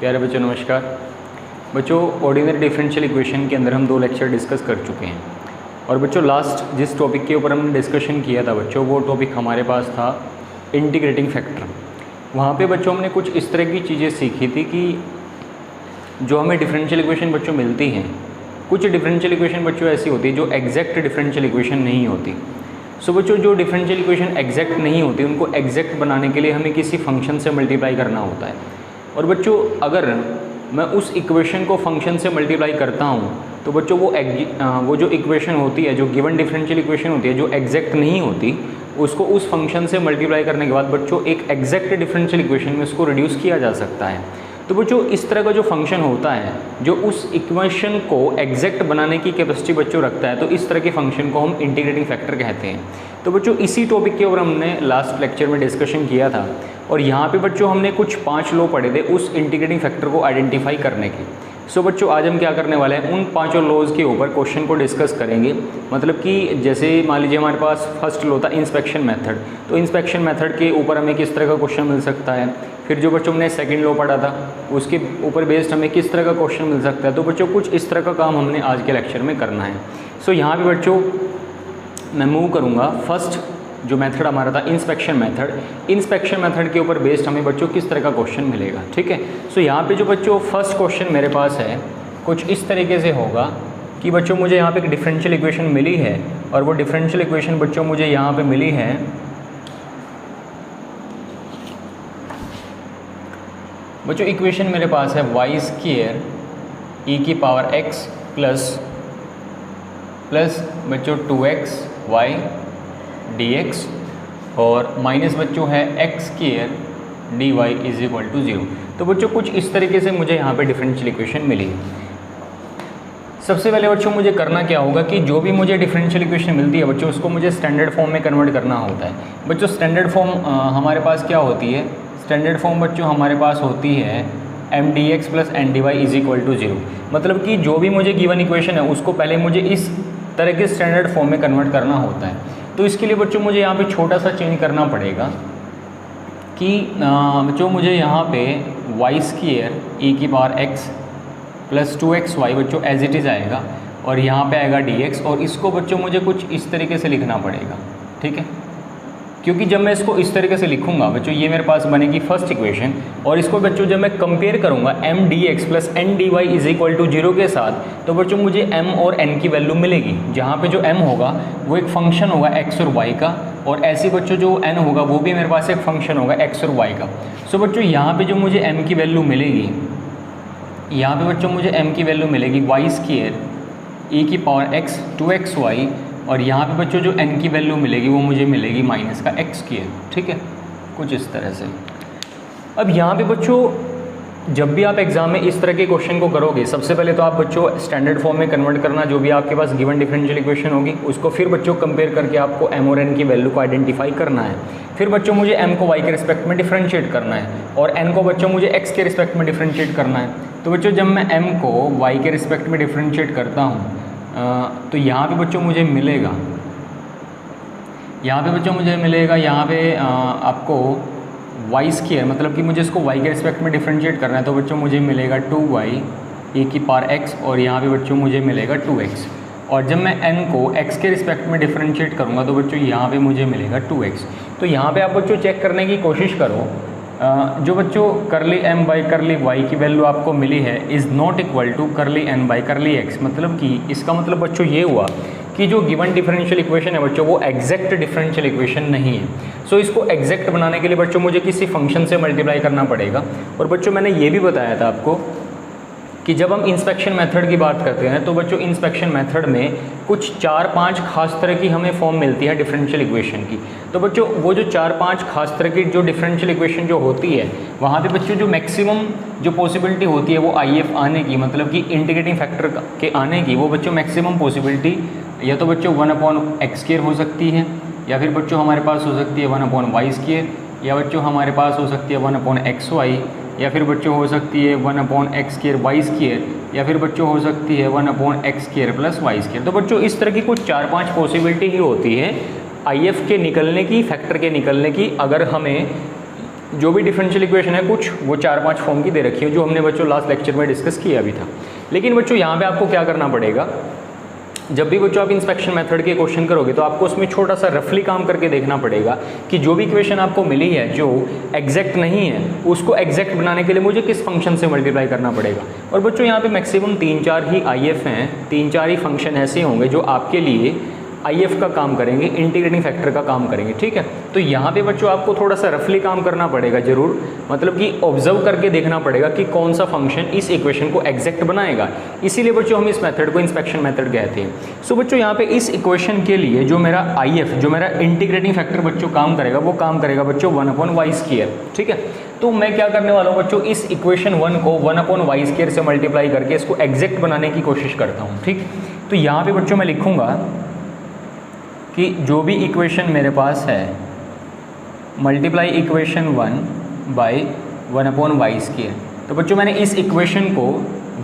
प्यारे बच्चों नमस्कार। बच्चों ऑर्डिनरी डिफरेंशियल इक्वेशन के अंदर हम 2 लेक्चर डिस्कस कर चुके हैं और बच्चों लास्ट जिस टॉपिक के ऊपर हमने डिस्कशन किया था बच्चों वो टॉपिक हमारे पास था इंटीग्रेटिंग फैक्टर। वहाँ पे बच्चों हमने कुछ इस तरह की चीज़ें सीखी थी कि जो हमें डिफरेंशियल इक्वेशन बच्चों मिलती हैं, कुछ डिफरेंशियल इक्वेशन बच्चों ऐसी होती है जो एग्जैक्ट डिफरेंशियल इक्वेशन नहीं होती। सो बच्चों जो डिफरेंशियल इक्वेशन एग्जैक्ट नहीं होती उनको एग्जैक्ट बनाने के लिए हमें किसी फंक्शन से मल्टीप्लाई करना होता है। और बच्चों अगर मैं उस इक्वेशन को फंक्शन से मल्टीप्लाई करता हूँ तो बच्चों वो जो इक्वेशन होती है, जो गिवन डिफरेंशियल इक्वेशन होती है, जो एग्जैक्ट नहीं होती, उसको उस फंक्शन से मल्टीप्लाई करने के बाद बच्चों एक एग्जैक्ट डिफरेंशियल इक्वेशन में उसको रिड्यूस किया जा सकता है। तो बच्चों इस तरह का जो फंक्शन होता है जो उस इक्वेशन को एग्जैक्ट बनाने की कैपेसिटी बच्चों रखता है, तो इस तरह के फंक्शन को हम इंटीग्रेटिंग फैक्टर कहते हैं। तो बच्चों इसी टॉपिक के ऊपर हमने लास्ट लेक्चर में डिस्कशन किया था और यहाँ पे बच्चों हमने कुछ 5 लॉ पढ़े थे उस इंटीग्रेटिंग फैक्टर को आइडेंटिफाई करने के। सो बच्चों आज हम क्या करने वाले हैं, उन 5 लॉज के ऊपर क्वेश्चन को डिस्कस करेंगे। मतलब कि जैसे मान लीजिए हमारे पास फर्स्ट लॉ था इंस्पेक्शन मेथड, तो इंस्पेक्शन मेथड के ऊपर हमें किस तरह का क्वेश्चन मिल सकता है। फिर जो बच्चों ने सेकंड लॉ पढ़ा था उसके ऊपर बेस्ड हमें किस तरह का क्वेश्चन मिल सकता है। तो बच्चों कुछ इस तरह का काम हमने आज के लेक्चर में करना है। सो यहाँ पे बच्चों मैं मूव करूँगा। फर्स्ट जो मेथड हमारा था इंस्पेक्शन मेथड के ऊपर बेस्ड हमें बच्चों किस तरह का क्वेश्चन मिलेगा, ठीक है। सो यहाँ पे जो बच्चों फर्स्ट क्वेश्चन मेरे पास है कुछ इस तरीके से होगा कि बच्चों मुझे यहाँ पे एक डिफरेंशियल इक्वेशन मिली है और वो डिफरेंशियल इक्वेशन बच्चों मुझे यहाँ पे मिली है बच्चों, इक्वेशन मेरे पास है y² e⁻x प्लस बच्चों 2xy dx और माइनस बच्चों है x² dy = 0। तो बच्चों कुछ इस तरीके से मुझे यहाँ पे डिफरेंशियल इक्वेशन मिली है। सबसे पहले बच्चों मुझे करना क्या होगा कि जो भी मुझे डिफरेंशियल इक्वेशन मिलती है बच्चों उसको मुझे स्टैंडर्ड फॉर्म में कन्वर्ट करना होता है। बच्चों स्टैंडर्ड फॉर्म हमारे पास क्या होती है, स्टैंडर्ड फॉर्म बच्चों हमारे पास होती है mdx + ndy = 0। मतलब कि जो भी मुझे गिवन इक्वेशन है उसको पहले मुझे इस तरह के स्टैंडर्ड फॉर्म में कन्वर्ट करना होता है। तो इसके लिए बच्चों मुझे यहाँ पे छोटा सा चेंज करना पड़ेगा कि बच्चों मुझे यहाँ पे y² e⁻x प्लस 2xy बच्चों एज इट इज़ आएगा और यहाँ पे आएगा dx और इसको बच्चों मुझे कुछ इस तरीके से लिखना पड़ेगा, ठीक है। क्योंकि जब मैं इसको इस तरीके से लिखूंगा बच्चों ये मेरे पास बनेगी फर्स्ट इक्वेशन और इसको बच्चों जब मैं कंपेयर करूंगा mdx + ndy = 0 के साथ तो बच्चों मुझे m और n की वैल्यू मिलेगी। जहाँ पे जो m होगा वो एक फंक्शन होगा x और y का और ऐसे बच्चों जो n होगा वो भी मेरे पास एक फंक्शन होगा x और y का। सो बच्चों यहाँ पे जो मुझे m की वैल्यू मिलेगी, यहाँ पे बच्चों मुझे m की वैल्यू मिलेगी y² e⁻x 2xy और यहाँ पे बच्चों जो n की वैल्यू मिलेगी वो मुझे मिलेगी माइनस का x², ठीक है, कुछ इस तरह से। अब यहाँ पे बच्चों जब भी आप एग्जाम में इस तरह के क्वेश्चन को करोगे सबसे पहले तो आप बच्चों स्टैंडर्ड फॉर्म में कन्वर्ट करना, जो भी आपके पास गिवन डिफरेंशियल इक्वेशन होगी उसको फिर बच्चों कंपेयर करके आपको m और n की वैल्यू को आइडेंटिफाई करना है। फिर बच्चों मुझे m को y के रिस्पेक्ट में डिफरेंशिएट करना है और n को बच्चों मुझे x के रिस्पेक्ट में डिफरेंशिएट करना है। तो बच्चों जब मैं m को y के रिस्पेक्ट में डिफरेंशिएट करता हूँ तो यहाँ पे बच्चों मुझे मिलेगा, यहाँ पे आपको y², मतलब कि मुझे इसको y के रिस्पेक्ट में डिफरेंशिएट करना है तो बच्चों मुझे मिलेगा 2y e⁻x और यहाँ पे बच्चों मुझे मिलेगा 2x और जब मैं n को x के रिस्पेक्ट में डिफरेंशिएट करूँगा तो बच्चों यहाँ पे मुझे मिलेगा 2x। तो यहाँ पे आप बच्चों चेक करने की कोशिश करो, जो बच्चों करली m/y की वैल्यू आपको मिली है is not equal to n/x। मतलब कि इसका मतलब बच्चों ये हुआ कि जो गिवन डिफरेंशियल इक्वेशन है बच्चों वो एग्जैक्ट डिफरेंशियल इक्वेशन नहीं है। सो इसको एग्जैक्ट बनाने के लिए बच्चों मुझे किसी फंक्शन से मल्टीप्लाई करना पड़ेगा। और बच्चों मैंने ये भी बताया था आपको कि जब हम इंस्पेक्शन मेथड की बात करते हैं तो बच्चों इंस्पेक्शन मेथड में कुछ 4-5 खास तरह की हमें फॉर्म मिलती है डिफरेंशियल इक्वेशन की। तो बच्चों वो जो 4-5 खास तरह की जो डिफरेंशियल इक्वेशन जो होती है वहाँ पे बच्चों जो मैक्सिमम जो पॉसिबिलिटी होती है वो IF आने की, मतलब कि इंटीग्रेटिंग फैक्टर के आने की, वो बच्चों मैक्सिमम पॉसिबिलिटी या तो बच्चों 1/x² हो सकती है या फिर बच्चों हमारे पास हो सकती है 1/y² या बच्चों हमारे पास हो सकती है 1/xy या फिर बच्चों हो सकती है 1/x² y² या फिर बच्चों हो सकती है 1/x² + y²। तो बच्चों इस तरह की कुछ 4-5 पॉसिबिलिटी ही होती है IF के निकलने की, फैक्टर के निकलने की, अगर हमें जो भी डिफरेंशियल इक्वेशन है कुछ वो 4-5 फॉर्म की दे रखी है जो हमने बच्चों लास्ट लेक्चर में डिस्कस किया भी था। लेकिन बच्चों यहाँ पे आपको क्या करना पड़ेगा, जब भी बच्चों आप इंस्पेक्शन मेथड के क्वेश्चन करोगे तो आपको उसमें छोटा सा रफली काम करके देखना पड़ेगा कि जो भी इक्वेशन आपको मिली है जो एग्जैक्ट नहीं है उसको एग्जैक्ट बनाने के लिए मुझे किस फंक्शन से मल्टीप्लाई करना पड़ेगा। और बच्चों यहाँ पे मैक्सिमम 3-4 ही IF हैं, 3-4 ही फंक्शन ऐसे होंगे जो आपके लिए IF का काम करेंगे, इंटीग्रेटिंग फैक्टर का काम करेंगे, ठीक है। तो यहाँ पे बच्चों आपको थोड़ा सा रफली काम करना पड़ेगा ज़रूर, मतलब कि ऑब्जर्व करके देखना पड़ेगा कि कौन सा फंक्शन इस इक्वेशन को एग्जैक्ट बनाएगा। इसीलिए बच्चों हम इस मेथड को इंस्पेक्शन मेथड कहते हैं। सो बच्चों यहाँ पे इस इक्वेशन के लिए जो मेरा IF, जो मेरा इंटीग्रेटिंग फैक्टर बच्चों काम करेगा वो काम करेगा बच्चों 1/y², ठीक है। तो मैं क्या करने वाला हूँ बच्चों, इस इक्वेशन 1 को 1/y² से मल्टीप्लाई करके इसको एग्जैक्ट बनाने की कोशिश करता हूँ, ठीक। तो यहाँ पे बच्चों मैं लिखूँगा कि जो भी इक्वेशन मेरे पास है मल्टीप्लाई इक्वेशन 1 बाई 1/y²। तो बच्चों मैंने इस इक्वेशन को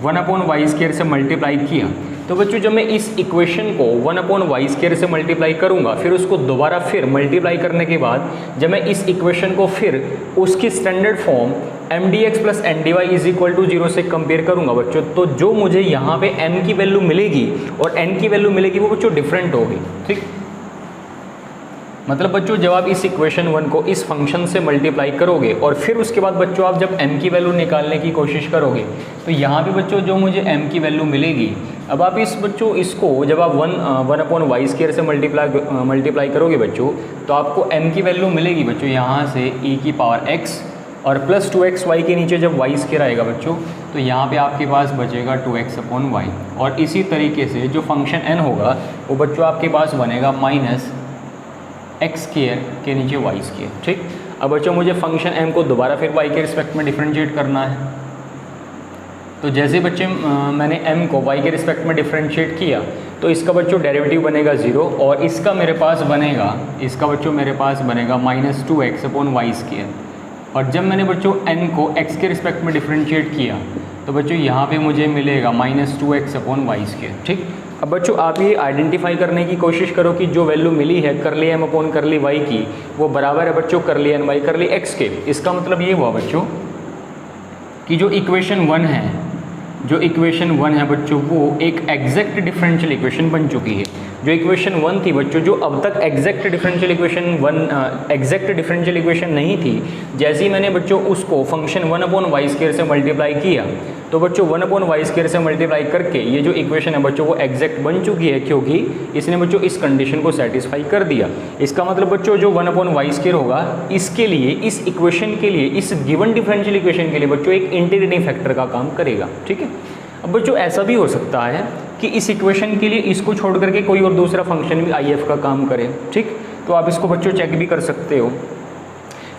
1/y² से मल्टीप्लाई किया। तो बच्चों जब मैं इस इक्वेशन को 1/y² से मल्टीप्लाई करूंगा फिर उसको दोबारा फिर मल्टीप्लाई करने के बाद जब मैं इस इक्वेशन को फिर उसकी स्टैंडर्ड फॉर्म mdx + ndy = 0 से कंपेयर करूंगा बच्चों, तो जो मुझे यहाँ पे m की वैल्यू मिलेगी और n की वैल्यू मिलेगी वो बच्चों डिफरेंट होगी, ठीक। मतलब बच्चों जब आप इस इक्वेशन 1 को इस फंक्शन से मल्टीप्लाई करोगे और फिर उसके बाद बच्चों आप जब m की वैल्यू निकालने की कोशिश करोगे तो यहाँ पे बच्चों जो मुझे m की वैल्यू मिलेगी, अब आप इसको जब आप 1/y² से मल्टीप्लाई करोगे बच्चों तो आपको m की वैल्यू मिलेगी बच्चों यहाँ से e⁻x और प्लस 2xy के नीचे जब y² आएगा बच्चों तो यहाँ पे आपके पास बचेगा 2x/y। और इसी तरीके से जो फंक्शन n होगा वो बच्चों आपके पास बनेगा -x² के नीचे y², ठीक। अब बच्चों मुझे फंक्शन m को दोबारा फिर y के रिस्पेक्ट में डिफरेंशिएट करना है। तो जैसे बच्चे मैंने m को y के रिस्पेक्ट में डिफरेंशिएट किया तो इसका बच्चों डेरिवेटिव बनेगा 0 और इसका मेरे पास बनेगा -2x/y²। और जब मैंने बच्चों n को x के रिस्पेक्ट में डिफरेंशिएट किया तो बच्चों यहाँ पे मुझे मिलेगा -2x/y², ठीक। अब बच्चों आप ये आइडेंटिफाई करने की कोशिश करो कि जो वैल्यू मिली है ∗m/∗y की वो बराबर है बच्चों ∗ के। इसका मतलब ये हुआ बच्चों कि जो इक्वेशन 1 है बच्चों वो एक एग्जैक्ट डिफरेंशियल इक्वेशन बन चुकी है। जो इक्वेशन 1 थी बच्चों, जो अब तक एग्जैक्ट डिफरेंशियल इक्वेशन नहीं थी, जैसे ही मैंने बच्चों उसको फंक्शन 1/y² से मल्टीप्लाई किया तो बच्चों 1/y² से मल्टीप्लाई करके ये जो इक्वेशन है बच्चों वो एग्जैक्ट बन चुकी है क्योंकि इसने बच्चों इस कंडीशन को सेटिस्फाई कर दिया। इसका मतलब बच्चों जो 1/y² होगा इसके लिए, इस इक्वेशन के लिए, इस गिवन डिफरेंशियल इक्वेशन के लिए बच्चों एक इंटीग्रेटिंग फैक्टर का काम करेगा, ठीक है। अब बच्चों ऐसा भी हो सकता है कि इस इक्वेशन के लिए इसको छोड़ करके कोई और दूसरा फंक्शन भी IF का काम करे, ठीक। तो आप इसको बच्चों चेक भी कर सकते हो।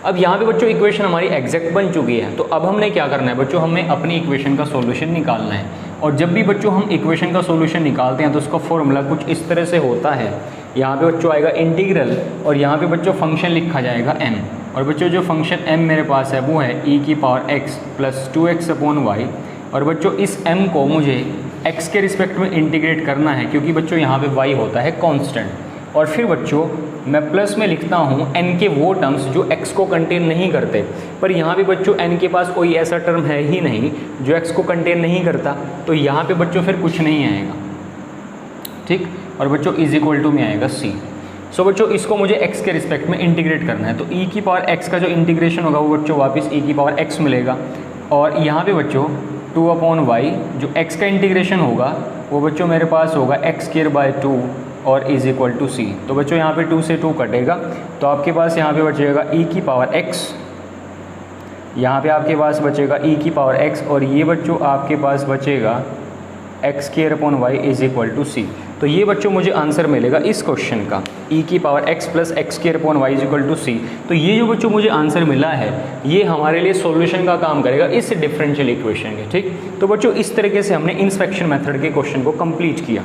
अब यहाँ पे बच्चों इक्वेशन हमारी एग्जैक्ट बन चुकी है तो अब हमने क्या करना है बच्चों, हमें अपनी इक्वेशन का सॉल्यूशन निकालना है। और जब भी बच्चों हम इक्वेशन का सॉल्यूशन निकालते हैं तो उसका फॉर्मूला कुछ इस तरह से होता है। यहाँ पे बच्चों आएगा इंटीग्रल और यहाँ पे बच्चों फंक्शन लिखा जाएगा m। और बच्चों जो फंक्शन m मेरे पास है वो है e⁻x + 2x/y। और बच्चों इस m को मुझे x के रिस्पेक्ट में इंटीग्रेट करना है क्योंकि बच्चों यहाँ पे y होता है कांस्टेंट। और फिर बच्चों मैं प्लस में लिखता हूँ n के वो टर्म्स जो x को कंटेन नहीं करते, पर यहाँ पे बच्चों n के पास कोई ऐसा टर्म है ही नहीं जो x को कंटेन नहीं करता, तो यहाँ पे बच्चों फिर कुछ नहीं आएगा, ठीक। और बच्चों = में आएगा c। सो बच्चों इसको मुझे x के रिस्पेक्ट में इंटीग्रेट करना है तो e⁻x का जो इंटीग्रेशन होगा वो बच्चों वापस e⁻x मिलेगा। और यहाँ पे बच्चों 2/y जो x का इंटीग्रेशन होगा वो बच्चों मेरे पास होगा x² 2 और = c। तो बच्चों यहाँ पे 2 से 2 कटेगा तो आपके पास यहाँ पे बचेगा e⁻x, यहाँ पे आपके पास बचेगा e⁻x और ये बच्चों आपके पास बचेगा x² = c। तो ये बच्चों मुझे आंसर मिलेगा इस क्वेश्चन का e⁻x + x² = c। तो ये जो बच्चों मुझे आंसर मिला है ये हमारे लिए सॉल्यूशन का काम करेगा इस डिफरेंशियल इक्वेशन के, ठीक। तो बच्चों इस तरीके से हमने इंस्पेक्शन मेथड के क्वेश्चन को कंप्लीट किया।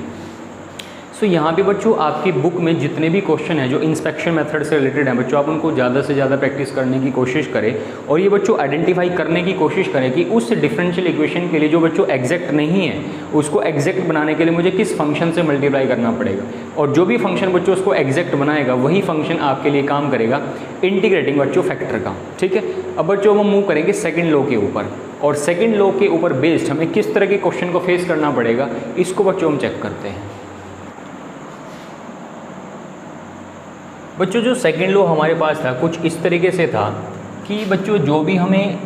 सो यहाँ पे बच्चों आपकी बुक में जितने भी क्वेश्चन हैं जो इंस्पेक्शन मेथड से रिलेटेड हैं बच्चों, आप उनको ज़्यादा से ज़्यादा प्रैक्टिस करने की कोशिश करें और ये बच्चों आइडेंटिफाई करने की कोशिश करें कि उस डिफरेंशियल इक्वेशन के लिए जो बच्चों एग्जैक्ट नहीं है उसको एग्जैक्ट बनाने के लिए मुझे किस फंक्शन से मल्टीप्लाई करना पड़ेगा, और जो भी फंक्शन बच्चों उसको एग्जैक्ट बनाएगा वही फंक्शन आपके लिए काम करेगा इंटीग्रेटिंग बच्चों फैक्टर का। ठीक है, अब बच्चों हम मूव करेंगे सेकेंड लॉ के ऊपर, और सेकेंड लॉ के ऊपर बेस्ड हमें किस तरह के क्वेश्चन को फेस करना पड़ेगा इसको बच्चों हम चेक करते हैं। बच्चों जो सेकेंड लॉ हमारे पास था कुछ इस तरीके से था कि बच्चों जो भी हमें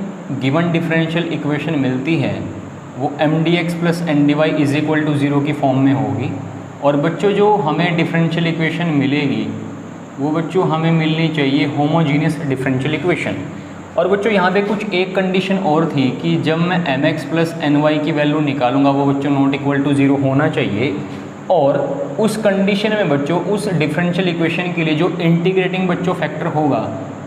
गिवन डिफरेंशियल इक्वेशन मिलती है वो mdx plus ndy is equal to 0 की फॉर्म में होगी, और बच्चों जो हमें डिफरेंशियल इक्वेशन मिलेगी वो बच्चों हमें मिलनी चाहिए होमोजीनियस डिफरेंशियल इक्वेशन। और बच्चों यहाँ पे कुछ एक कंडीशन और थी कि जब मैं mx प्लस ny की वैल्यू निकालूंगा वो बच्चों नॉट इक्वल टू 0 होना चाहिए, और उस कंडीशन में बच्चों उस डिफरेंशियल इक्वेशन के लिए जो इंटीग्रेटिंग बच्चों फैक्टर होगा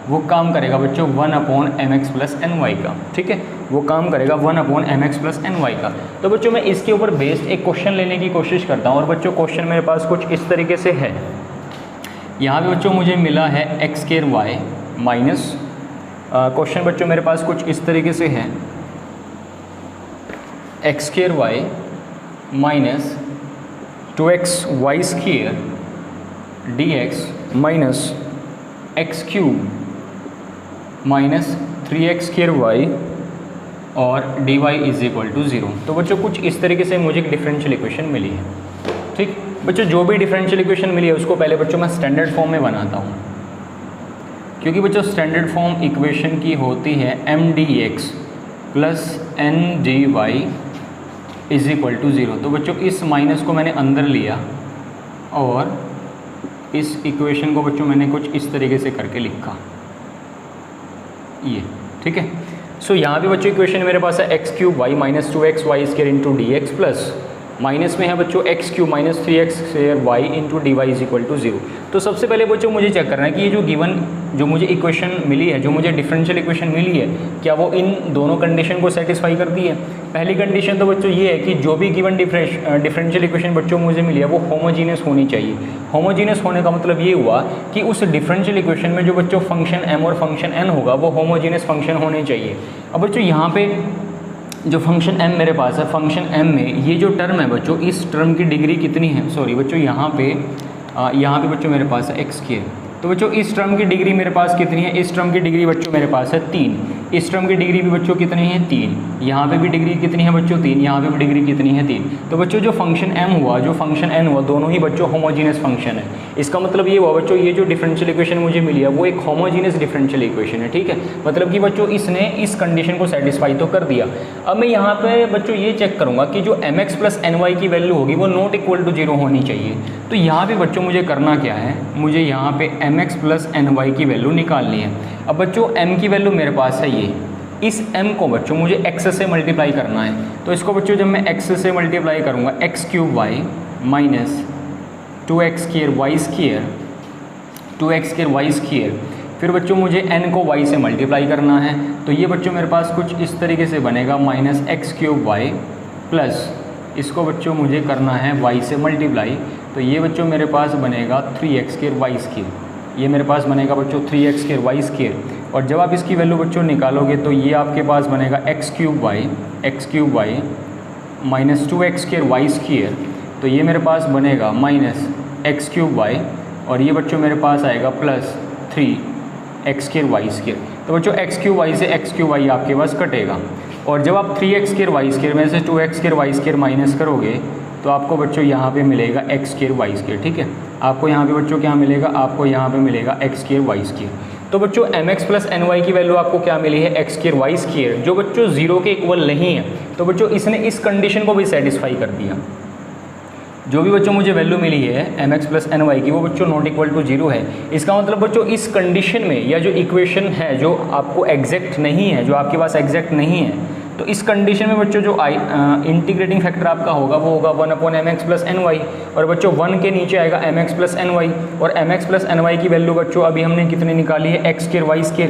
वो काम करेगा बच्चों 1/mx प्लस ny का। ठीक है, वो काम करेगा 1/mx प्लस ny का। तो बच्चों मैं इसके ऊपर बेस्ड एक क्वेश्चन लेने की कोशिश करता हूँ, और बच्चों क्वेश्चन मेरे पास कुछ इस तरीके से है। यहाँ पे बच्चों मुझे मिला है x² माइनस क्वेश्चन बच्चों मेरे पास कुछ इस तरीके से है x² minus 2xy² dx minus x³ minus 3x² और dy इज इक्वल टू 0। तो बच्चों कुछ इस तरीके से मुझे एक डिफरेंशियल इक्वेशन मिली है। ठीक बच्चों, जो भी डिफरेंशियल इक्वेशन मिली है उसको पहले बच्चों मैं स्टैंडर्ड फॉर्म में बनाता हूँ, क्योंकि बच्चों स्टैंडर्ड फॉर्म इक्वेशन की होती है mdx plus ndy is equal to 0। तो बच्चों इस माइनस को मैंने अंदर लिया और इस इक्वेशन को बच्चों मैंने कुछ इस तरीके से करके लिखा ये। ठीक है, सो यहाँ पे बच्चों इक्वेशन मेरे पास है x³ minus 2xy² into D X plus minus में है बच्चों x³ minus 3x² into D Y is equal to 0। तो सबसे पहले बच्चों मुझे चेक करना है कि ये जो गिवन जो मुझे इक्वेशन मिली है, जो मुझे डिफरेंशियल इक्वेशन मिली है, क्या वो इन दोनों कंडीशन को सेटिस्फाई करती है। पहली कंडीशन तो बच्चों ये है कि जो भी गिवन डिफरेंशियल इक्वेशन बच्चों मुझे मिली है वो होमोजीनियस होनी चाहिए। होमोजीनियस होने का मतलब ये हुआ कि उस डिफरेंशियल इक्वेशन में जो बच्चों फंक्शन m और फंक्शन n होगा वो होमोजीनियस फंक्शन होने चाहिए। अब बच्चों यहाँ पे जो फंक्शन m मेरे पास है, फंक्शन m में ये जो टर्म है बच्चों, इस टर्म की डिग्री कितनी है, सॉरी बच्चों यहाँ पे बच्चों मेरे पास है x²। तो बच्चों इस टर्म की डिग्री मेरे पास कितनी है, इस टर्म की डिग्री बच्चों मेरे पास है 3, इस टर्म की डिग्री भी बच्चों कितनी है 3, यहाँ पे भी डिग्री कितनी है बच्चों 3, यहाँ पे भी डिग्री कितनी है 3। तो बच्चों जो फंक्शन m हुआ, जो फंक्शन n हुआ, दोनों ही बच्चों होमोजीनियस फंक्शन है। इसका मतलब ये हुआ बच्चों ये जो डिफरेंशियल इक्वेशन मुझे मिली है वो एक होमोजीनियस डिफरेंशियल इक्वेशन है। ठीक है, मतलब कि बच्चों इसने इस कंडीशन को सेटिस्फाई तो कर दिया। अब मैं यहाँ पे बच्चों ये चेक करूँगा कि जो mx प्लस ny की वैल्यू होगी वो नॉट इक्वल टू 0 होनी चाहिए। तो यहाँ पे बच्चों मुझे करना क्या है, मुझे यहाँ पे mx प्लस ny की वैल्यू निकालनी है। अब बच्चों m की वैल्यू मेरे पास है ये, इस m को बच्चों मुझे x से मल्टीप्लाई करना है। तो इसको बच्चों जब मैं x से मल्टीप्लाई करूँगा x³ माइनस 2x² फिर बच्चों मुझे n को y से मल्टीप्लाई करना है। तो ये बच्चों मेरे पास कुछ इस तरीके से बनेगा माइनस x³ प्लस इसको बच्चों मुझे करना है y से मल्टीप्लाई। तो ये बच्चों मेरे पास बनेगा 3x², ये मेरे पास बनेगा बच्चों 3x²। और जब आप इसकी वैल्यू बच्चों निकालोगे तो ये आपके पास बनेगा x³ माइनस 2x²। तो ये मेरे पास बनेगा माइनस x³ और ये बच्चों मेरे पास आएगा प्लस 3x²। तो बच्चों x³ से x³ आपके पास कटेगा, और जब आप 3x² में से 2x² माइनस करोगे तो आपको बच्चों यहाँ पे मिलेगा x²। ठीक है, आपको यहाँ पे बच्चों क्या मिलेगा, आपको यहाँ पे मिलेगा x²। तो बच्चों mx प्लस ny की वैल्यू आपको क्या मिली है x², जो बच्चों 0 के इक्वल नहीं है। तो बच्चों इसने इस कंडीशन को भी सेटिस्फाई कर दिया। जो भी बच्चों मुझे वैल्यू मिली है mx प्लस ny की वो बच्चों नॉट इक्वल टू 0 है। इसका मतलब बच्चों इस कंडीशन में या जो इक्वेशन है जो आपको एग्जैक्ट नहीं है, जो आपके पास एग्जैक्ट नहीं है, तो इस कंडीशन में बच्चों जो इंटीग्रेटिंग फैक्टर आपका होगा वो होगा 1/mx प्लस ny, और बच्चों 1 के नीचे आएगा mx प्लस ny, और mx प्लस ny की वैल्यू बच्चों अभी हमने कितनी निकाली है x²।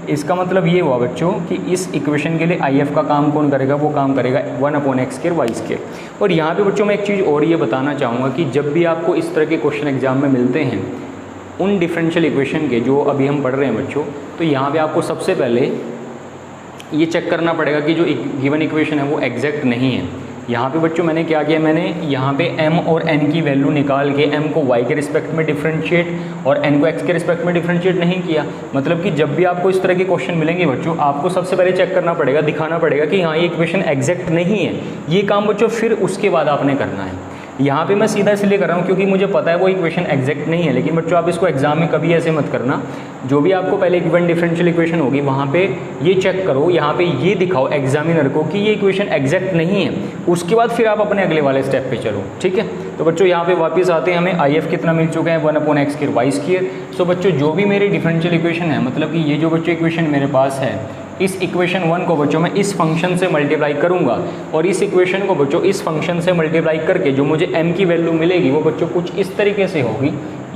इसका मतलब ये हुआ बच्चों कि इस इक्वेशन के लिए आई एफ का काम कौन करेगा, वो काम करेगा 1/x²y²। और यहाँ पे बच्चों मैं एक चीज़ और ये बताना चाहूँगा कि जब भी आपको इस तरह के क्वेश्चन एग्जाम में मिलते हैं उन डिफरेंशियल इक्वेशन के जो अभी हम पढ़ रहे हैं बच्चों, तो यहाँ पे आपको सबसे पहले ये चेक करना पड़ेगा कि जो गिवन इक्वेशन है वो एग्जैक्ट नहीं है। यहाँ पे बच्चों मैंने क्या किया, मैंने यहाँ पे m और n की वैल्यू निकाल के m को y के रिस्पेक्ट में डिफरेंशिएट और n को x के रिस्पेक्ट में डिफरेंशिएट नहीं किया। मतलब कि जब भी आपको इस तरह के क्वेश्चन मिलेंगे बच्चों, आपको सबसे पहले चेक करना पड़ेगा, दिखाना पड़ेगा कि हाँ ये इक्वेशन एग्जैक्ट नहीं है। ये काम बच्चों फिर उसके बाद आपने करना है। यहाँ पे मैं सीधा इसलिए कर रहा हूँ क्योंकि मुझे पता है वो इक्वेशन एग्जैक्ट नहीं है, लेकिन बच्चों आप इसको एग्जाम में कभी ऐसे मत करना। जो भी आपको पहले गिवन डिफरेंशियल इक्वेशन होगी वहाँ पे ये चेक करो, यहाँ पे ये दिखाओ एग्जामिनर को कि ये इक्वेशन एग्जैक्ट नहीं है, उसके बाद फिर आप अपने अगले वाले स्टेप पे चलो। ठीक है, तो बच्चों यहाँ पे वापस आते हैं, हमें आई एफ कितना मिल चुका है 1/x²y²। सो बच्चों जो भी मेरी डिफरेंशियल इक्वेशन है, मतलब कि ये जो बच्चों इक्वेशन मेरे पास है, इस इक्वेशन 1 को बच्चों मैं इस फंक्शन से मल्टीप्लाई करूंगा और इस इक्वेशन को बच्चों इस फंक्शन से मल्टीप्लाई करके जो मुझे m की वैल्यू मिलेगी वो बच्चों कुछ इस तरीके से होगी।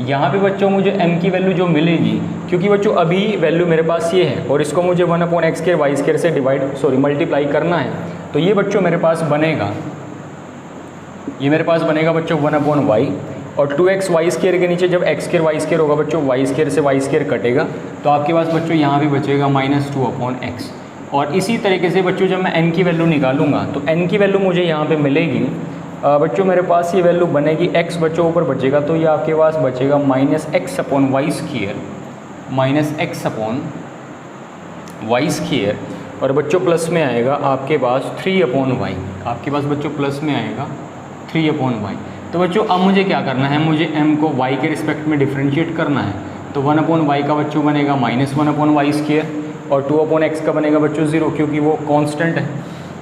यहाँ पे बच्चों मुझे m की वैल्यू जो मिलेगी, क्योंकि बच्चों अभी वैल्यू मेरे पास ये है और इसको मुझे 1/x²y² से मल्टीप्लाई करना है, तो ये बच्चों मेरे पास बनेगा, ये मेरे पास बनेगा बच्चों 1/y और 2x² के नीचे जब x²y² होगा बच्चों y² से y² कटेगा, तो आपके पास बच्चों यहाँ भी बचेगा -2/x। और इसी तरीके से बच्चों जब मैं n की वैल्यू निकालूंगा तो n की वैल्यू मुझे यहाँ पे मिलेगी बच्चों, मेरे पास ये वैल्यू बनेगी x बच्चों ऊपर बचेगा, तो ये आपके पास बचेगा -x/y²। और बच्चों प्लस में आएगा आपके पास 3/y, आपके पास बच्चों प्लस में आएगा 3/y। तो बच्चों अब मुझे क्या करना है, मुझे m को y के रिस्पेक्ट में डिफरेंशिएट करना है, तो 1/y का बच्चों बनेगा -1/y² और 2/x का बनेगा बच्चों 0, क्योंकि वो कांस्टेंट है।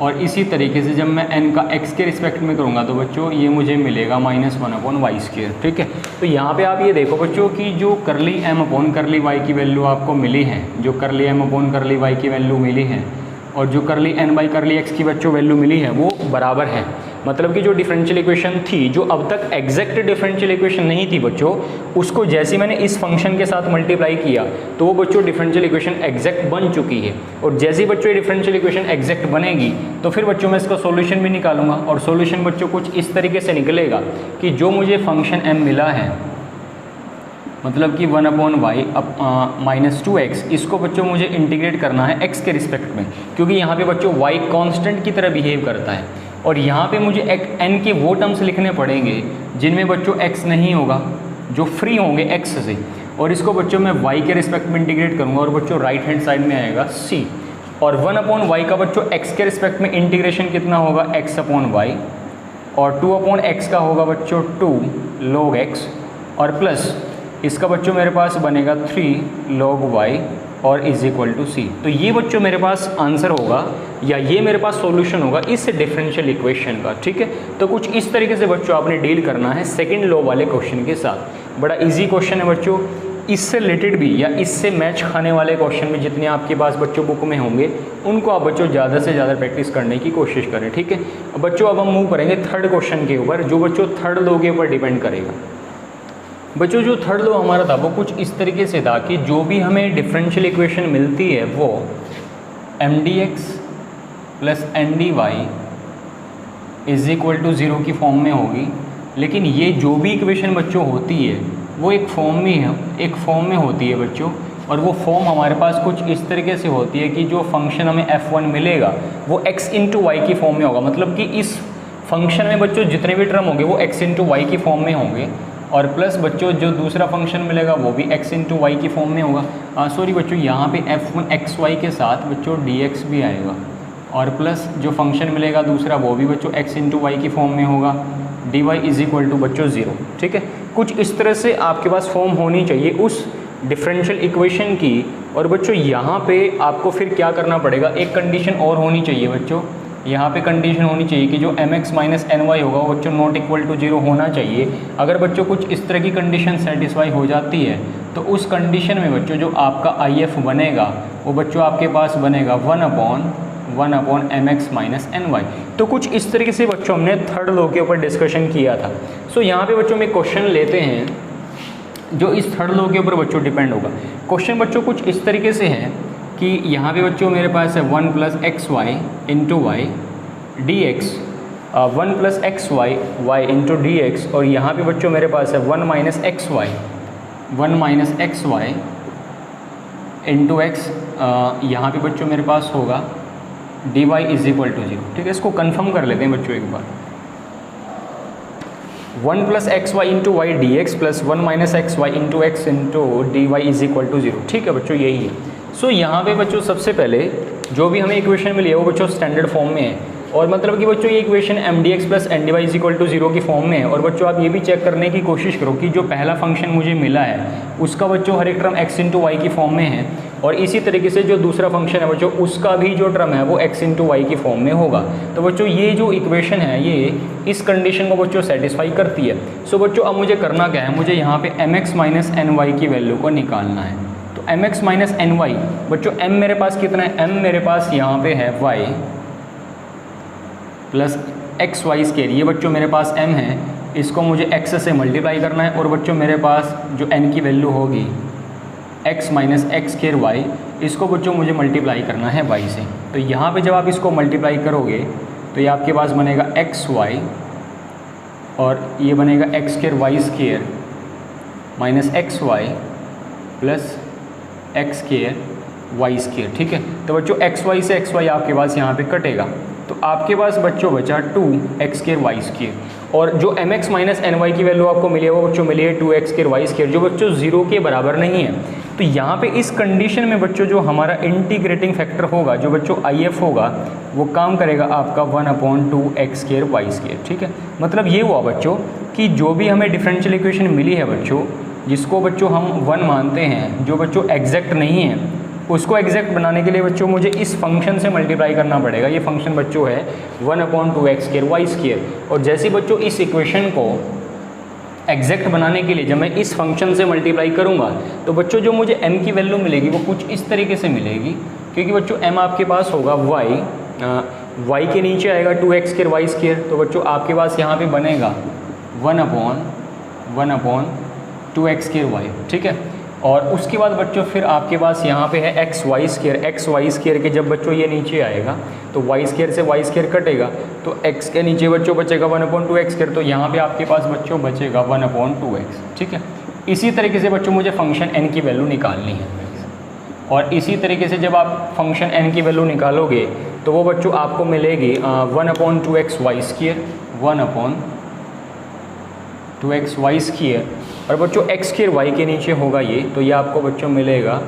और इसी तरीके से जब मैं n का x के रिस्पेक्ट में करूँगा तो बच्चों ये मुझे मिलेगा -1/y²। ठीक है, तो यहाँ पे आप ये देखो बच्चों कि जो करली m/y की वैल्यू आपको मिली है, जो करली m/y की वैल्यू मिली है और जो करली n/x की बच्चों वैल्यू मिली है वो बराबर है। मतलब कि जो डिफरेंशियल इक्वेशन थी, जो अब तक एग्जैक्ट डिफरेंशियल इक्वेशन नहीं थी बच्चों, उसको जैसे मैंने इस फंक्शन के साथ मल्टीप्लाई किया तो वो बच्चों डिफरेंशियल इक्वेशन एग्जैक्ट बन चुकी है। और जैसे ही बच्चों डिफरेंशियल इक्वेशन एग्जैक्ट बनेगी तो फिर बच्चों मैं इसका सॉल्यूशन भी निकालूंगा और सॉल्यूशन बच्चों कुछ इस तरीके से निकलेगा कि जो मुझे फंक्शन m मिला है, मतलब कि 1/y -2x, इसको बच्चों मुझे इंटीग्रेट करना है x के रिस्पेक्ट में, क्योंकि यहाँ पे बच्चों y कांस्टेंट की तरह बिहेव करता है। और यहाँ पे मुझे n के वो टर्म्स लिखने पड़ेंगे जिनमें बच्चों x नहीं होगा, जो फ्री होंगे x से, और इसको बच्चों मैं y के रिस्पेक्ट में इंटीग्रेट करूँगा और बच्चों राइट हैंड साइड में आएगा c। और 1/y का बच्चों x के रिस्पेक्ट में इंटीग्रेशन कितना होगा x/y, और 2/x का होगा बच्चों 2 log x, और प्लस इसका बच्चों मेरे पास बनेगा 3 log y और इज इक्वल टू c। तो ये बच्चों मेरे पास आंसर होगा या ये मेरे पास सॉल्यूशन होगा इस डिफरेंशियल इक्वेशन का। ठीक है, तो कुछ इस तरीके से बच्चों आपने डील करना है सेकंड लॉ वाले क्वेश्चन के साथ। बड़ा इजी क्वेश्चन है बच्चों, इससे रिलेटेड भी या इससे मैच खाने वाले क्वेश्चन में जितने आपके पास बच्चों बुक में होंगे उनको आप बच्चों ज़्यादा से ज़्यादा प्रैक्टिस करने की कोशिश करें। ठीक है बच्चों, अब हम मूव करेंगे थर्ड क्वेश्चन के ऊपर, जो बच्चों थर्ड लॉ के ऊपर डिपेंड करेगा। बच्चों जो थर्ड लॉ हमारा था वो कुछ इस तरीके से था कि जो भी हमें डिफरेंशियल इक्वेशन मिलती है वो mdx + ndy = 0 की फॉर्म में होगी। लेकिन ये जो भी इक्वेशन बच्चों होती है वो एक फॉर्म में होती है बच्चों, और वो फॉर्म हमारे पास कुछ इस तरीके से होती है कि जो फंक्शन हमें f1 मिलेगा वो x × y की फॉर्म में होगा। मतलब कि इस फंक्शन में बच्चों जितने भी टर्म होंगे वो x × y की फॉर्म में होंगे, और प्लस बच्चों जो दूसरा फंक्शन मिलेगा वो भी x × y की फॉर्म में होगा। सॉरी बच्चों, यहाँ पे f1xy के साथ बच्चों dx भी आएगा, और प्लस जो फंक्शन मिलेगा दूसरा वो भी बच्चों x × y की फॉर्म में होगा, dy = बच्चों 0। ठीक है, कुछ इस तरह से आपके पास फॉर्म होनी चाहिए उस डिफरेंशियल इक्वेशन की। और बच्चों यहाँ पे आपको फिर क्या करना पड़ेगा, एक कंडीशन और होनी चाहिए बच्चों, यहाँ पे कंडीशन होनी चाहिए कि जो mx - ny होगा वो बच्चों ≠ 0 होना चाहिए। अगर बच्चों कुछ इस तरह की कंडीशन सेटिस्फाई हो जाती है तो उस कंडीशन में बच्चों जो आपका IF बनेगा वो बच्चों आपके पास बनेगा 1/mx - ny। तो कुछ इस तरीके से बच्चों हमने थर्ड लॉ के ऊपर डिस्कशन किया था। सो यहाँ पे बच्चों में क्वेश्चन लेते हैं जो इस थर्ड लॉ के ऊपर बच्चों डिपेंड होगा। क्वेश्चन बच्चों कुछ इस तरीके से है कि यहाँ पे बच्चों मेरे पास है 1 + xy into Y D X, 1 + xy y into D X, और यहाँ पे बच्चों मेरे पास है 1 - xy इंटू एक्स, यहाँ पे बच्चों मेरे पास होगा dy = 0। ठीक है, इसको कंफर्म कर लेते हैं बच्चों एक बार। 1 + xy into Y D X plus 1 - xy into X into dy = 0। ठीक है बच्चों, यही है। सो यहाँ पे बच्चों सबसे पहले जो भी हमें इक्वेशन मिली है वो बच्चों स्टैंडर्ड फॉर्म में है, और मतलब कि बच्चों ये इक्वेशन mdx + ndy = 0 की फॉर्म में है। और बच्चों आप ये भी चेक करने की कोशिश करो कि जो पहला फंक्शन मुझे मिला है उसका बच्चों हर एक टर्म x × y की फॉर्म में है, और इसी तरीके से जो दूसरा फंक्शन है बच्चों उसका भी जो टर्म है वो x × y की फॉर्म में होगा। तो बच्चों ये जो इक्वेशन है ये इस कंडीशन को बच्चों सेटिस्फाई करती है। सो बच्चों अब मुझे करना क्या है, मुझे यहाँ पे mx - ny की वैल्यू को निकालना है। तो mx - ny बच्चों m मेरे पास कितना है, m मेरे पास यहाँ पे है y प्लस xy², ये बच्चों मेरे पास m है, इसको मुझे x से मल्टीप्लाई करना है, और बच्चों मेरे पास जो n की वैल्यू होगी x - x²y, इसको बच्चों मुझे मल्टीप्लाई करना है y से। तो यहाँ पे जब आप इसको मल्टीप्लाई करोगे तो ये आपके पास बनेगा xy और ये बनेगा x²y² - xy प्लस x²y²। ठीक है, तो बच्चों xy से xy आपके पास यहाँ पे कटेगा, तो आपके पास बच्चों बचा 2x²y², और जो mx - ny की वैल्यू आपको मिली है वो बच्चों मिली है 2x²y², जो बच्चों 0 के बराबर नहीं है। तो यहाँ पे इस कंडीशन में बच्चों जो हमारा इंटीग्रेटिंग फैक्टर होगा, जो बच्चों IF होगा, वो काम करेगा आपका 1/2x²y²। ठीक है, मतलब ये हुआ बच्चों कि जो भी हमें डिफरेंशियल इक्वेशन मिली है बच्चों, जिसको बच्चों हम 1 मानते हैं, जो बच्चों एग्जैक्ट नहीं है, उसको एग्जैक्ट बनाने के लिए बच्चों मुझे इस फंक्शन से मल्टीप्लाई करना पड़ेगा। ये फंक्शन बच्चों है 1/2x²y², और जैसे बच्चों इस इक्वेशन को एग्जैक्ट बनाने के लिए जब मैं इस फंक्शन से मल्टीप्लाई करूँगा तो बच्चों जो मुझे m की वैल्यू मिलेगी वो कुछ इस तरीके से मिलेगी, क्योंकि बच्चों m आपके पास होगा y के नीचे आएगा 2x²y², तो बच्चों आपके पास यहाँ पे बनेगा 1/2x²y। ठीक है, और उसके बाद बच्चों फिर आपके पास यहाँ पे है xy² के जब बच्चों ये नीचे आएगा तो y² से y² कटेगा, तो x के नीचे बच्चों बचेगा 1/2x², तो यहाँ पे आपके पास बच्चों बचेगा 1/2x। ठीक है, इसी तरीके से बच्चों मुझे फंक्शन n की वैल्यू निकालनी है, और इसी तरीके से जब आप फंक्शन n की वैल्यू निकालोगे तो वो बच्चों आपको मिलेगी 1/2xy², 1/2xy², और बच्चों x² के नीचे होगा ये, तो ये आपको बच्चों मिलेगा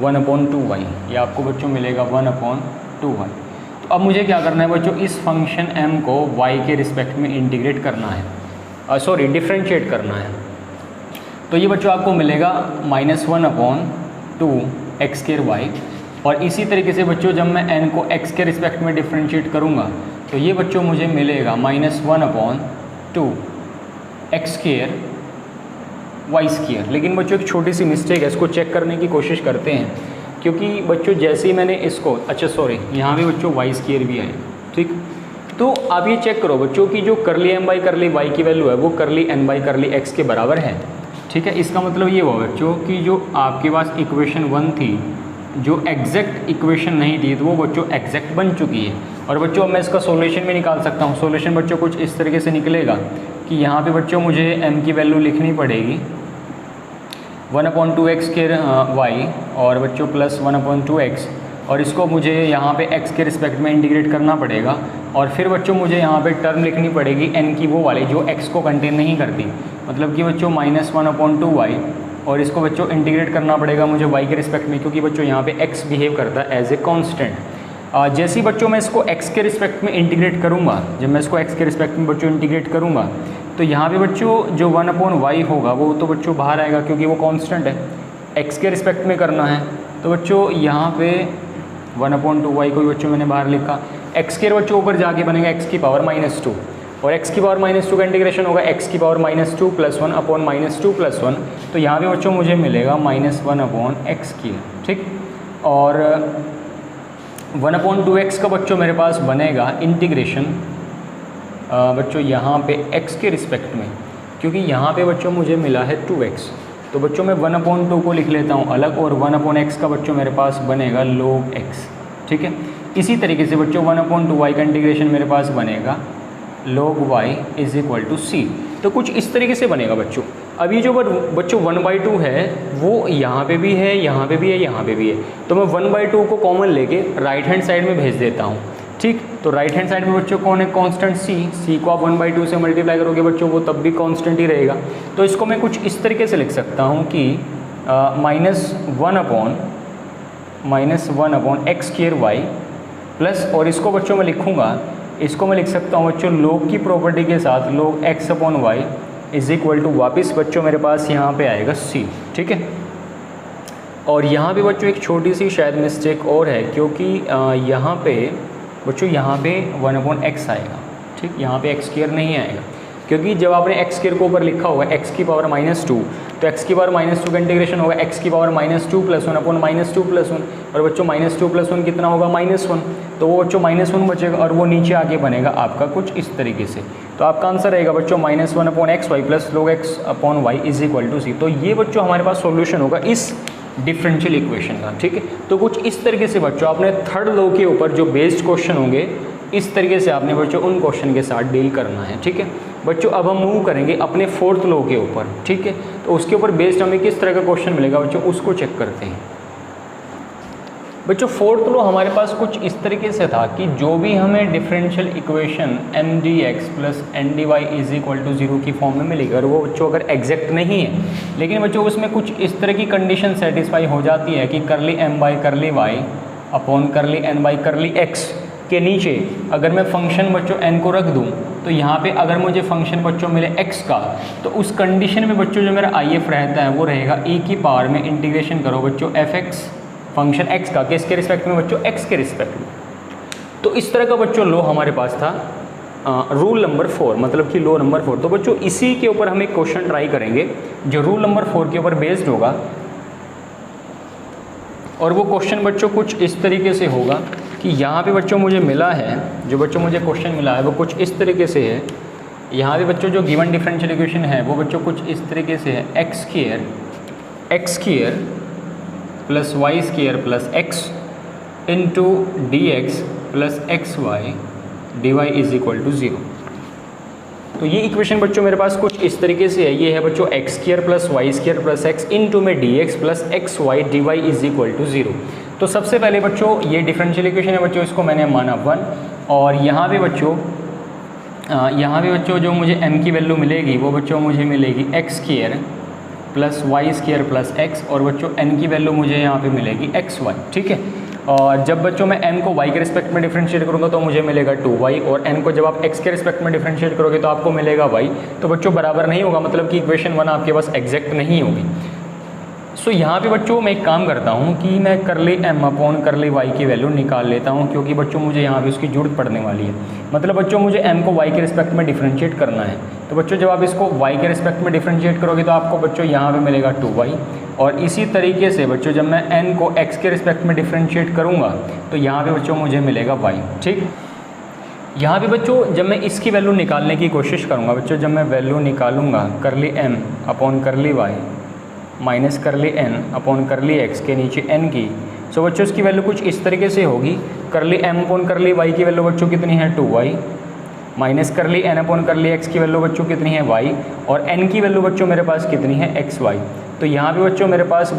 1/2y, ये आपको बच्चों मिलेगा 1/2y। तो अब मुझे क्या करना है बच्चों, इस फंक्शन m को y के रिस्पेक्ट में इंटीग्रेट करना है, डिफरेंशिएट करना है। तो ये बच्चों आपको मिलेगा -1/2x²y, और इसी तरीके से बच्चों जब मैं n को x के रिस्पेक्ट में डिफरेंशिएट करूँगा तो ये बच्चों मुझे मिलेगा -1/2x²y²। लेकिन बच्चों एक छोटी सी मिस्टेक है, इसको चेक करने की कोशिश करते हैं, क्योंकि बच्चों जैसे ही मैंने इसको यहाँ भी बच्चों y² भी है। ठीक, तो आप ये चेक करो बच्चों की जो करली m/y की वैल्यू है वो करली n/x के बराबर है। ठीक है, इसका मतलब ये हुआ बच्चों कि जो आपके पास इक्वेशन 1 थी, जो एग्जैक्ट इक्वेशन नहीं थी, तो वो बच्चों एग्जैक्ट बन चुकी है। और बच्चों मैं इसका सॉल्यूशन भी निकाल सकता हूँ। सॉल्यूशन बच्चों कुछ इस तरीके से निकलेगा कि यहाँ पे बच्चों मुझे m की वैल्यू लिखनी पड़ेगी 1/2x²y, और बच्चों प्लस 1/2x, और इसको मुझे यहाँ पे x के रिस्पेक्ट में इंटीग्रेट करना पड़ेगा, और फिर बच्चों मुझे यहाँ पे टर्म लिखनी पड़ेगी n की वो वाली जो x को कंटेन नहीं करती, मतलब कि बच्चों -1/2y, और इसको बच्चों इंटीग्रेट करना पड़ेगा मुझे y के रिस्पेक्ट में, क्योंकि बच्चों यहाँ पे x बिहेव करता है एज ए कॉन्स्टेंट। जैसे ही बच्चों मैं इसको x के रिस्पेक्ट में इंटीग्रेट करूँगा, जब मैं इसको x के रिस्पेक्ट में बच्चों इंटीग्रेट करूँगा तो यहाँ पे बच्चों जो 1/y होगा वो तो बच्चों बाहर आएगा, क्योंकि वो कांस्टेंट है, x के रिस्पेक्ट में करना है। तो बच्चों यहाँ पे 1/2y को बच्चों मैंने बाहर लिखा, x² बच्चों ऊपर जाके बनेगा x⁻², और x⁻² का इंटीग्रेशन होगा x⁻² + 1/−2 + 1, तो यहाँ पे बच्चों मुझे मिलेगा -1/x²। ठीक, और 1/2x का बच्चों मेरे पास बनेगा इंटीग्रेशन बच्चों यहाँ पे x के रिस्पेक्ट में, क्योंकि यहाँ पे बच्चों मुझे मिला है 2x, तो बच्चों मैं 1/2 को लिख लेता हूँ अलग, और 1/x का बच्चों मेरे पास बनेगा log x। ठीक है, इसी तरीके से बच्चों 1/2y का इंटीग्रेशन मेरे पास बनेगा log y is equal to C. तो कुछ इस तरीके से बनेगा बच्चों। अब ये जो बच्चों 1/2 है वो यहाँ पे भी है, यहाँ पे भी है, यहाँ पे भी है, तो मैं 1/2 को कॉमन लेके राइट हैंड साइड में भेज देता हूँ। ठीक, तो राइट हैंड साइड में बच्चों कौन है, कांस्टेंट सी को आप 1/2 से मल्टीप्लाई करोगे बच्चों वो तब भी कांस्टेंट ही रहेगा। तो इसको मैं कुछ इस तरीके से लिख सकता हूँ कि -1/x² प्लस, और इसको बच्चों मैं लिखूँगा, इसको मैं लिख सकता हूँ बच्चों log की प्रॉपर्टी के साथ log x/y is equal to वापस बच्चों मेरे पास यहाँ पे आएगा c। ठीक है, और यहाँ पे बच्चों एक छोटी सी शायद मिस्टेक और है, क्योंकि यहाँ पे बच्चों यहाँ पे 1/x आएगा। ठीक, यहाँ पे x² नहीं आएगा, क्योंकि जब आपने x² को ऊपर लिखा होगा x की पावर -2, तो x की पावर -2 का इंटीग्रेशन होगा x की पावर -2 + 1/-2 + 1, और बच्चों -2 + 1 कितना होगा, -1, तो वो बच्चों -1 बचेगा और वो नीचे आके बनेगा आपका कुछ इस तरीके से। तो आपका आंसर रहेगा बच्चों -1/xy + log x/y is equal to C. तो ये बच्चों हमारे पास सॉल्यूशन होगा इस डिफरेंशियल इक्वेशन का। ठीक है, तो कुछ इस तरीके से बच्चों आपने थर्ड लॉ के ऊपर जो बेस्ड क्वेश्चन होंगे इस तरीके से आपने बच्चों उन क्वेश्चन के साथ डील करना है। ठीक है बच्चों, अब हम मूव करेंगे अपने फोर्थ लॉ के ऊपर। ठीक है, तो उसके ऊपर बेस्ड हमें किस तरह का क्वेश्चन मिलेगा बच्चों उसको चेक करते हैं। बच्चों फोर्थ लॉ हमारे पास कुछ इस तरीके से था कि जो भी हमें differential equation mdx + ndy is equal to 0 की फॉर्म में मिलेगी, और वो बच्चों अगर एग्जैक्ट नहीं है, लेकिन बच्चों उसमें कुछ इस तरह की कंडीशन सेटिस्फाई हो जाती है कि करली m/y अपॉन करली n/x के नीचे अगर मैं फंक्शन बच्चों n को रख दूं, तो यहाँ पे अगर मुझे फंक्शन बच्चों मिले x का, तो उस कंडीशन में बच्चों जो मेरा if रहता है वो रहेगा e की पावर में इंटीग्रेशन करो बच्चों fx फंक्शन x का, किसके रिस्पेक्ट में बच्चों, x के रिस्पेक्ट में। तो इस तरह का बच्चों लॉ हमारे पास था, रूल नंबर 4, मतलब कि लॉ नंबर 4। तो बच्चों इसी के ऊपर हम एक क्वेश्चन ट्राई करेंगे जो रूल नंबर 4 के ऊपर बेस्ड होगा, और वो क्वेश्चन बच्चों कुछ इस तरीके से होगा कि यहाँ पे बच्चों मुझे मिला है, जो बच्चों मुझे क्वेश्चन मिला है वो कुछ इस तरीके से है। यहाँ पे बच्चों जो गिवन डिफरेंशियल इक्वेशन है वो बच्चों कुछ इस तरीके से है, x² + y² + x into dx + xy dy is equal to 0। तो ये इक्वेशन बच्चों मेरे पास कुछ इस तरीके से है। ये है बच्चों x² + y² + x इंटू में dx + xy dy is equal to 0। तो सबसे पहले बच्चों ये डिफरेंशियल इक्वेशन है बच्चों, इसको मैंने माना 1, और यहाँ पे बच्चों जो मुझे m की वैल्यू मिलेगी वो बच्चों मुझे मिलेगी x² + y² + x, और बच्चों n की वैल्यू मुझे यहाँ पे मिलेगी xy। ठीक है, और जब बच्चों मैं m को y के रिस्पेक्ट में डिफरेंशिएट करूँगा तो मुझे मिलेगा 2y, और n को जब आप x के रिस्पेक्ट में डिफरेंशिएट करोगे तो आपको मिलेगा y। तो बच्चों बराबर नहीं होगा, मतलब कि इक्वेशन 1 आपके पास एग्जैक्ट नहीं होगी। सो यहाँ पे बच्चों मैं एक काम करता हूँ कि मैं करली m अपॉन करली y की वैल्यू निकाल लेता हूँ, क्योंकि बच्चों मुझे यहाँ पे उसकी जरूरत पड़ने वाली है। मतलब बच्चों मुझे m को y के रिस्पेक्ट में डिफरेंशिएट करना है, तो बच्चों जब आप इसको y के रिस्पेक्ट में डिफरेंशिएट करोगे तो आपको बच्चों यहाँ पे मिलेगा 2y, और इसी तरीके से बच्चों जब मैं n को x के रिस्पेक्ट में डिफरेंशिएट करूँगा तो यहाँ पे बच्चों मुझे मिलेगा y। ठीक, यहाँ पे बच्चों जब मैं इसकी वैल्यू निकालने की कोशिश करूँगा बच्चों, जब मैं वैल्यू निकालूंगा करली m अपॉन करली y माइनस करली n अपॉन करली x के नीचे n की, सो बच्चों इसकी वैल्यू कुछ इस तरीके से होगी। करली m अपॉन करली y की वैल्यू बच्चों कितनी है 2y, माइनस करली n अपॉन करली x की वैल्यू बच्चों कितनी है y, और n की वैल्यू बच्चों मेरे पास कितनी है xy। तो यहाँ पे बच्चों मेरे पास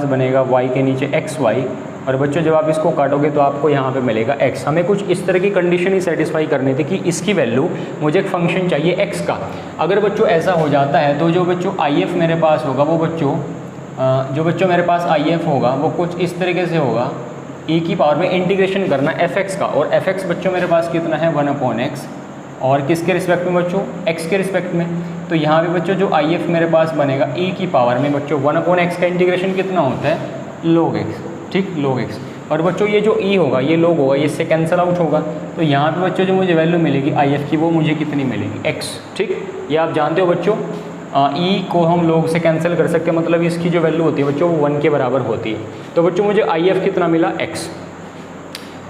बनेगा y के नीचे xy, और बच्चों जब आप इसको काटोगे तो आपको यहाँ पे मिलेगा x। हमें कुछ इस तरह की कंडीशन ही सेटिस्फाई करनी थी कि इसकी वैल्यू, मुझे एक फंक्शन चाहिए x का। अगर बच्चों ऐसा हो जाता है तो जो बच्चों if मेरे पास होगा वो बच्चों मेरे पास if होगा वो कुछ इस तरीके से होगा, e की पावर में इंटीग्रेशन करना fx का, और fx बच्चों मेरे पास कितना है 1/x, और किसके रिस्पेक्ट में बच्चों, x के रिस्पेक्ट में। तो यहाँ पे बच्चों जो if मेरे पास बनेगा e की पावर में बच्चों 1/x का इंटीग्रेशन कितना होता है log x। ठीक, log x, और बच्चों ये जो e होगा ये log होगा, ये इससे कैंसिल आउट होगा। तो यहाँ पे बच्चों जो मुझे वैल्यू मिलेगी if की वो मुझे कितनी मिलेगी x। ठीक, ये आप जानते हो बच्चों e को हम log से कैंसिल कर सकते हैं, मतलब इसकी जो वैल्यू होती है बच्चों वो 1 के बराबर होती है। तो बच्चों मुझे if कितना मिला x।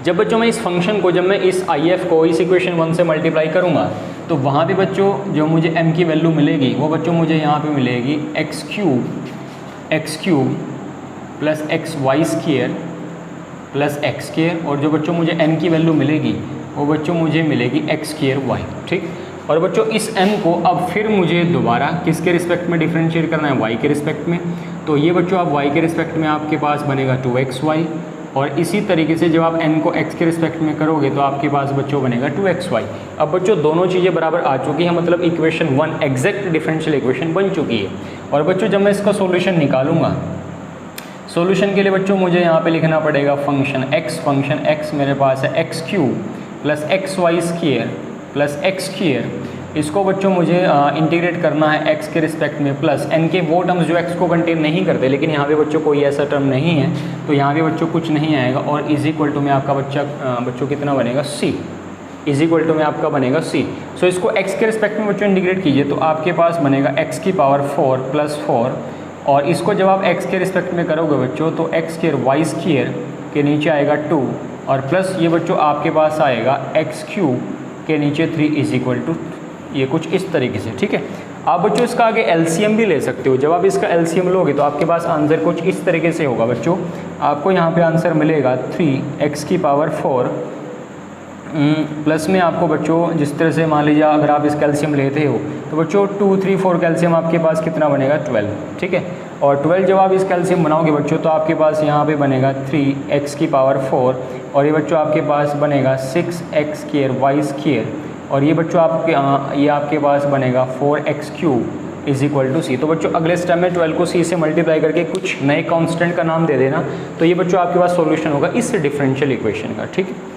जब बच्चों मैं इस फंक्शन को, जब मैं इस if को इस इक्वेशन 1 से मल्टीप्लाई करूँगा तो वहाँ पे बच्चों जो मुझे m की वैल्यू मिलेगी वो बच्चों मुझे यहाँ पे मिलेगी X cube plus X Y square plus X square, और जो बच्चों मुझे n की वैल्यू मिलेगी वो बच्चों मुझे मिलेगी एक्स स्क्वायर वाई। ठीक, और बच्चों इस m को अब फिर मुझे दोबारा किसके रिस्पेक्ट में डिफरेंशिएट करना है, y के रिस्पेक्ट में। तो ये बच्चों आप y के रिस्पेक्ट में आपके पास बनेगा 2xy, और इसी तरीके से जब आप n को x के रिस्पेक्ट में करोगे तो आपके पास बच्चों बनेगा 2xy। अब बच्चों दोनों चीज़ें बराबर आ चुकी हैं, मतलब इक्वेशन 1 एग्जैक्ट डिफरेंशियल इक्वेशन बन चुकी है। और बच्चों जब मैं इसका सॉल्यूशन निकालूंगा, सॉल्यूशन के लिए बच्चों मुझे यहाँ पे लिखना पड़ेगा फंक्शन x मेरे पास है X cube plus X Y square plus X square. इसको बच्चों मुझे इंटीग्रेट करना है x के रिस्पेक्ट में, प्लस n के वो टर्म्स जो x को कंटेन नहीं करते, लेकिन यहाँ पे बच्चों कोई ऐसा टर्म नहीं है तो यहाँ पे बच्चों कुछ नहीं आएगा, और इज इक्वल टू में आपका बच्चों कितना बनेगा c, इज इक्वल टू में आपका बनेगा c। सो इसको x के रिस्पेक्ट में बच्चों इंटीग्रेट कीजिए तो आपके पास बनेगा x की पावर 4 प्लस 4, और इसको जब आप x के रिस्पेक्ट में करोगे बच्चों तो एक्स स्क्वायर वाई स्क्वायर के नीचे आएगा 2, और प्लस ये बच्चों आपके पास आएगा एक्स क्यूब के नीचे 3 इज इक्वल टू ये कुछ इस तरीके से। ठीक है, आप बच्चों इसका आगे एलसीएम भी ले सकते हो। जब आप इसका एलसीएम लोगे तो आपके पास आंसर कुछ इस तरीके से होगा बच्चों, आपको यहाँ पे आंसर मिलेगा 3x की पावर 4 प्लस में आपको बच्चों जिस तरह से मान लीजिए अगर आप इस कैल्शियम लेते हो तो बच्चों 2, 3, 4 कैल्शियम आपके पास कितना बनेगा 12। ठीक है, और 12 जब आप इस कैल्शियम बनाओगे बच्चों तो आपके पास यहाँ पे बनेगा 3x की पावर 4, और ये बच्चों आपके पास बनेगा 6x स्क्वायर वाई स्क्वायर, और ये बच्चों ये आपके पास बनेगा 4x cube is equal to C. तो बच्चों अगले स्टेप में 12 को सी से मल्टीप्लाई करके कुछ नए कांस्टेंट का नाम दे देना, तो ये बच्चों आपके पास सॉल्यूशन होगा इस डिफरेंशियल इक्वेशन का। ठीक है,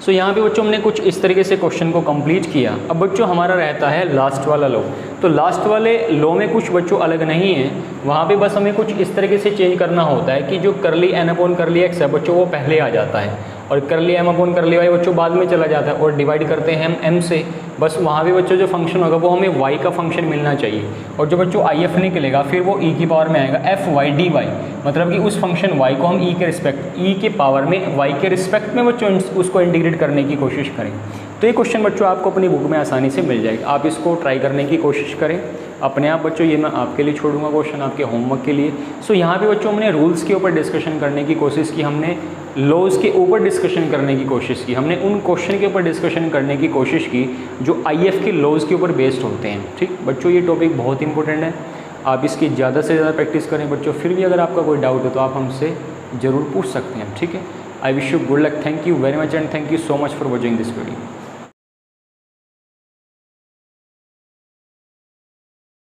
सो यहाँ पे बच्चों हमने कुछ इस तरीके से क्वेश्चन को कंप्लीट किया। अब बच्चों हमारा रहता है लास्ट वाला लॉ। तो लास्ट वाले लॉ में कुछ बच्चों अलग नहीं है, वहाँ पे बस हमें कुछ इस तरीके से चेंज करना होता है कि जो करली n अपॉन करली x है बच्चों वो पहले आ जाता है, और करली m अपॉन करली y बच्चों बाद में चला जाता है, और डिवाइड करते हैं हम m से। बस वहाँ भी बच्चों जो फंक्शन होगा वो हमें y का फंक्शन मिलना चाहिए, और जो बच्चों if निकलेगा फिर वो e की पावर में आएगा fy dy, मतलब कि उस फंक्शन y को हम e के पावर में y के रिस्पेक्ट में बच्चों उसको इंटीग्रेट करने की कोशिश करें। तो ये क्वेश्चन बच्चों आपको अपनी बुक में आसानी से मिल जाएगा, आप इसको ट्राई करने की कोशिश करें अपने आप बच्चों। ये मैं आपके लिए छोड़ूंगा क्वेश्चन आपके होमवर्क के लिए। सो यहाँ पे बच्चों हमने रूल्स के ऊपर डिस्कशन करने की कोशिश की, हमने लॉज के ऊपर डिस्कशन करने की कोशिश की, हमने उन क्वेश्चन के ऊपर डिस्कशन करने की कोशिश की जो IF के लॉज के ऊपर बेस्ड होते हैं। ठीक बच्चों, ये टॉपिक बहुत इंपॉर्टेंट है, आप इसकी ज़्यादा से ज़्यादा प्रैक्टिस करें बच्चों। फिर भी अगर आपका कोई डाउट है तो आप हमसे ज़रूर पूछ सकते हैं। ठीक है, I wish you good luck, thank you very much and thank you so much for watching this video.